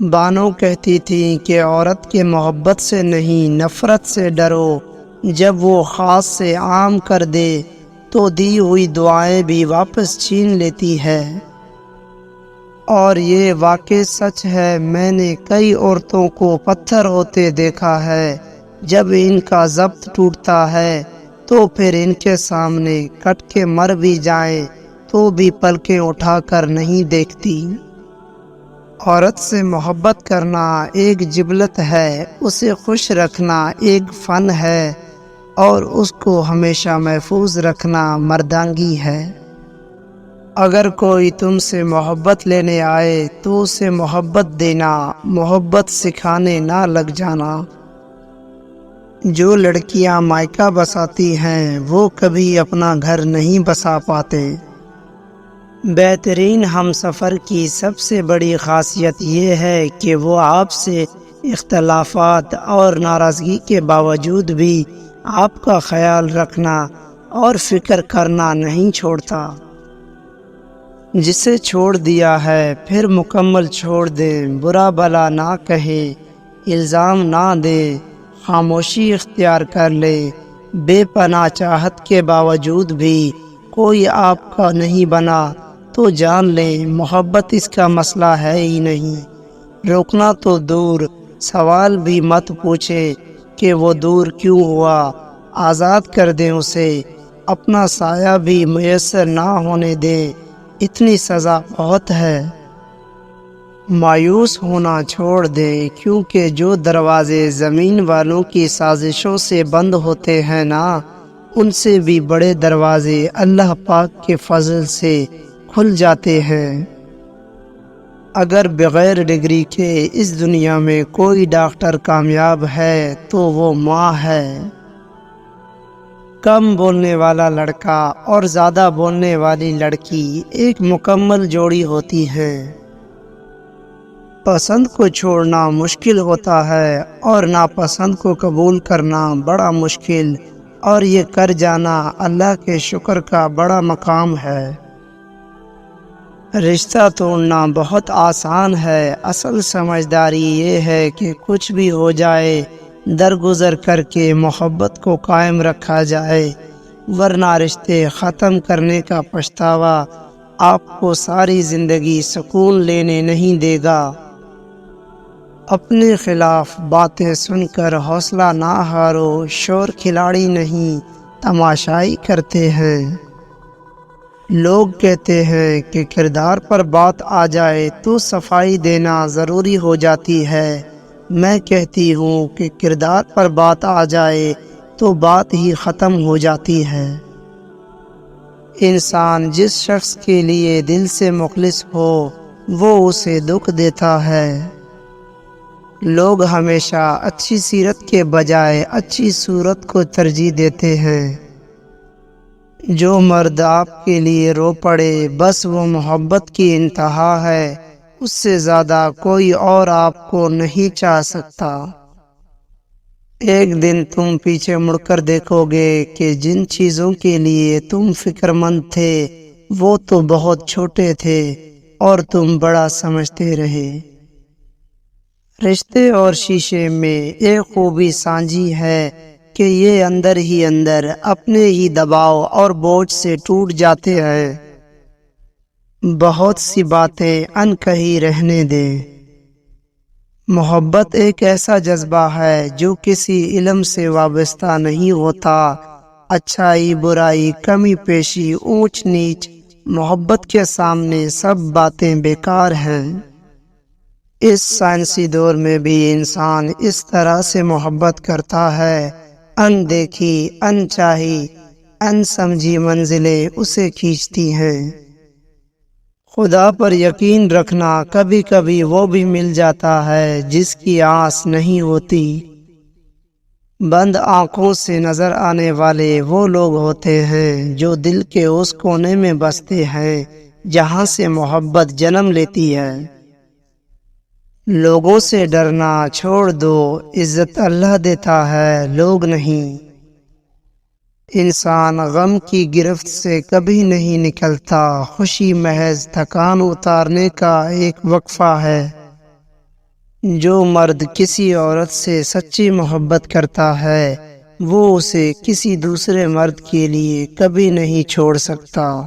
بانو کہتی تھیں کہ عورت کے محبت سے نہیں نفرت سے ڈرو، جب وہ خاص سے عام کر دے تو دی ہوئی دعائیں بھی واپس چھین لیتی ہے۔ اور یہ واقع سچ ہے، میں نے کئی عورتوں کو پتھر ہوتے دیکھا ہے، جب ان کا ضبط ٹوٹتا ہے تو پھر ان کے سامنے کٹ کے مر بھی جائیں تو بھی پلکیں اٹھا کر نہیں دیکھتی۔ عورت سے محبت کرنا ایک جبلت ہے، اسے خوش رکھنا ایک فن ہے، اور اس کو ہمیشہ محفوظ رکھنا مردانگی ہے۔ اگر کوئی تم سے محبت لینے آئے تو اسے محبت دینا، محبت سکھانے نہ لگ جانا۔ جو لڑکیاں مائکا بساتی ہیں وہ کبھی اپنا گھر نہیں بسا پاتے۔ بہترین ہم سفر کی سب سے بڑی خاصیت یہ ہے کہ وہ آپ سے اختلافات اور ناراضگی کے باوجود بھی آپ کا خیال رکھنا اور فکر کرنا نہیں چھوڑتا۔ جسے چھوڑ دیا ہے پھر مکمل چھوڑ دیں، برا بھلا نہ کہے، الزام نہ دے، خاموشی اختیار کر لے۔ بے پناہ چاہت کے باوجود بھی کوئی آپ کا نہیں بنا تو جان لیں محبت اس کا مسئلہ ہے ہی نہیں۔ روکنا تو دور، سوال بھی مت پوچھے کہ وہ دور کیوں ہوا، آزاد کر دیں اسے، اپنا سایہ بھی میسر نہ ہونے دیں، اتنی سزا بہت ہے۔ مایوس ہونا چھوڑ دیں، کیونکہ جو دروازے زمین والوں کی سازشوں سے بند ہوتے ہیں نا، ان سے بھی بڑے دروازے اللہ پاک کے فضل سے کھل جاتے ہیں۔ اگر بغیر ڈگری کے اس دنیا میں کوئی ڈاکٹر کامیاب ہے تو وہ ماں ہے۔ کم بولنے والا لڑکا اور زیادہ بولنے والی لڑکی ایک مکمل جوڑی ہوتی ہے۔ پسند کو چھوڑنا مشکل ہوتا ہے اور ناپسند کو قبول کرنا بڑا مشکل، اور یہ کر جانا اللہ کے شکر کا بڑا مقام ہے۔ رشتہ توڑنا بہت آسان ہے، اصل سمجھداری یہ ہے کہ کچھ بھی ہو جائے درگزر کر کے محبت کو قائم رکھا جائے، ورنہ رشتے ختم کرنے کا پچھتاوا آپ کو ساری زندگی سکون لینے نہیں دے گا۔ اپنے خلاف باتیں سن کر حوصلہ نہ ہارو، شور کھلاڑی نہیں تماشائی کرتے ہیں۔ لوگ کہتے ہیں کہ کردار پر بات آ جائے تو صفائی دینا ضروری ہو جاتی ہے، میں کہتی ہوں کہ کردار پر بات آ جائے تو بات ہی ختم ہو جاتی ہے۔ انسان جس شخص کے لیے دل سے مخلص ہو وہ اسے دکھ دیتا ہے۔ لوگ ہمیشہ اچھی سیرت کے بجائے اچھی صورت کو ترجیح دیتے ہیں۔ جو مرد آپ کے لیے رو پڑے بس وہ محبت کی انتہا ہے، اس سے زیادہ کوئی اور آپ کو نہیں چاہ سکتا۔ ایک دن تم پیچھے مڑ کر دیکھو گے کہ جن چیزوں کے لیے تم فکر مند تھے وہ تو بہت چھوٹے تھے اور تم بڑا سمجھتے رہے۔ رشتے اور شیشے میں ایک خوبی سانجھی ہے کہ یہ اندر ہی اندر اپنے ہی دباؤ اور بوجھ سے ٹوٹ جاتے ہیں۔ بہت سی باتیں ان کہی رہنے دیں۔ محبت ایک ایسا جذبہ ہے جو کسی علم سے وابستہ نہیں ہوتا۔ اچھائی برائی کمی پیشی اونچ نیچ، محبت کے سامنے سب باتیں بیکار ہیں۔ اس سائنسی دور میں بھی انسان اس طرح سے محبت کرتا ہے، ان دیکھی ان چاہی ان سمجھی منزلیں اسے کھینچتی ہیں۔ خدا پر یقین رکھنا، کبھی کبھی وہ بھی مل جاتا ہے جس کی آس نہیں ہوتی۔ بند آنکھوں سے نظر آنے والے وہ لوگ ہوتے ہیں جو دل کے اس کونے میں بستے ہیں جہاں سے محبت جنم لیتی ہے۔ لوگوں سے ڈرنا چھوڑ دو، عزت اللہ دیتا ہے لوگ نہیں۔ انسان غم کی گرفت سے کبھی نہیں نکلتا، خوشی محض تھکان اتارنے کا ایک وقفہ ہے۔ جو مرد کسی عورت سے سچی محبت کرتا ہے وہ اسے کسی دوسرے مرد کے لیے کبھی نہیں چھوڑ سکتا۔